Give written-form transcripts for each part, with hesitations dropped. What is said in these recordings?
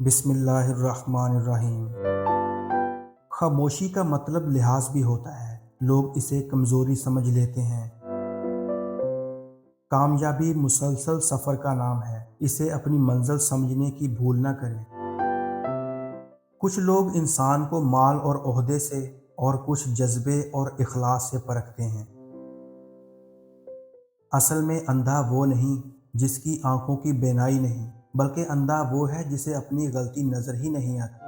بسم اللہ الرحمن الرحیم۔ خاموشی کا مطلب لحاظ بھی ہوتا ہے۔ لوگ اسے کمزوری سمجھ لیتے ہیں۔ کامیابی مسلسل سفر کا نام ہے، اسے اپنی منزل سمجھنے کی بھول نہ کریں۔ کچھ لوگ انسان کو مال اور عہدے سے اور کچھ جذبے اور اخلاص سے پرکھتے ہیں۔ اصل میں اندھا وہ نہیں جس کی آنکھوں کی بینائی نہیں، بلکہ اندھا وہ ہے جسے اپنی غلطی نظر ہی نہیں آتی۔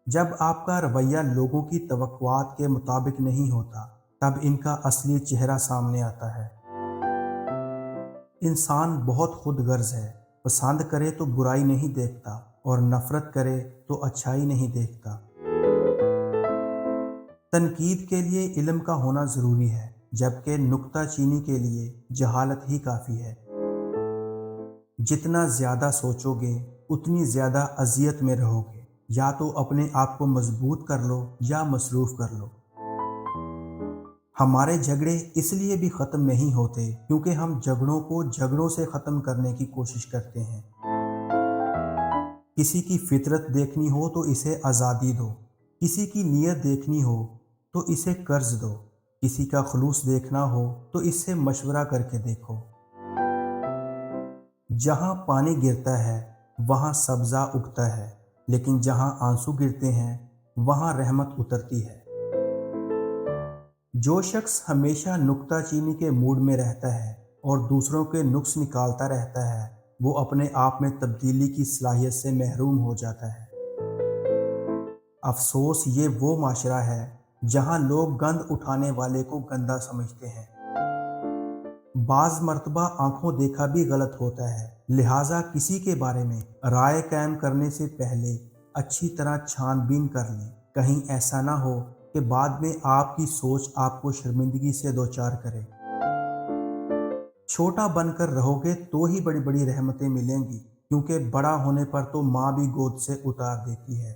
جب آپ کا رویہ لوگوں کی توقعات کے مطابق نہیں ہوتا، تب ان کا اصلی چہرہ سامنے آتا ہے۔ انسان بہت خود غرض ہے، پسند کرے تو برائی نہیں دیکھتا اور نفرت کرے تو اچھائی نہیں دیکھتا۔ تنقید کے لیے علم کا ہونا ضروری ہے، جبکہ نکتہ چینی کے لیے جہالت ہی کافی ہے۔ جتنا زیادہ سوچو گے اتنی زیادہ اذیت میں رہو گے۔ یا تو اپنے آپ کو مضبوط کر لو یا مصروف کر لو۔ ہمارے جھگڑے اس لیے بھی ختم نہیں ہوتے کیونکہ ہم جھگڑوں کو جھگڑوں سے ختم کرنے کی کوشش کرتے ہیں۔ کسی کی فطرت دیکھنی ہو تو اسے آزادی دو، کسی کی نیت دیکھنی ہو تو اسے قرض دو، کسی کا خلوص دیکھنا ہو تو اس سے مشورہ کر کے دیکھو۔ جہاں پانی گرتا ہے وہاں سبزہ اگتا ہے، لیکن جہاں آنسو گرتے ہیں وہاں رحمت اترتی ہے۔ جو شخص ہمیشہ نکتہ چینی کے موڈ میں رہتا ہے اور دوسروں کے نقص نکالتا رہتا ہے، وہ اپنے آپ میں تبدیلی کی صلاحیت سے محروم ہو جاتا ہے۔ افسوس، یہ وہ معاشرہ ہے جہاں لوگ گند اٹھانے والے کو گندا سمجھتے ہیں۔ بعض مرتبہ آنکھوں دیکھا بھی غلط ہوتا ہے، لہٰذا کسی کے بارے میں رائے قائم کرنے سے پہلے اچھی طرح چھان بین کر لیں، کہیں ایسا نہ ہو کہ بعد میں آپ کی سوچ آپ کو شرمندگی سے دوچار کرے۔ چھوٹا بن کر رہو گے تو ہی بڑی بڑی رحمتیں ملیں گی، کیونکہ بڑا ہونے پر تو ماں بھی گود سے اتار دیتی ہے۔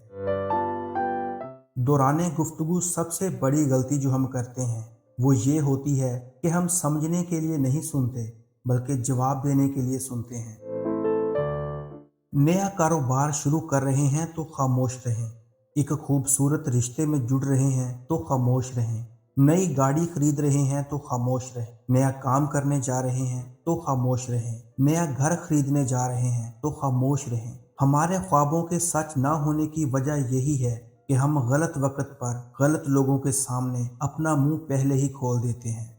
دوران گفتگو سب سے بڑی غلطی جو ہم کرتے ہیں وہ یہ ہوتی ہے کہ ہم سمجھنے کے لیے نہیں سنتے بلکہ جواب دینے کے لیے سنتے ہیں۔ نیا کاروبار شروع کر رہے ہیں تو خاموش رہیں، ایک خوبصورت رشتے میں جڑ رہے ہیں تو خاموش رہیں، نئی گاڑی خرید رہے ہیں تو خاموش رہیں، نیا کام کرنے جا رہے ہیں تو خاموش رہیں، نیا گھر خریدنے جا رہے ہیں تو خاموش رہیں۔ ہمارے خوابوں کے سچ نہ ہونے کی وجہ یہی ہے کہ ہم غلط وقت پر غلط لوگوں کے سامنے اپنا منہ پہلے ہی کھول دیتے ہیں۔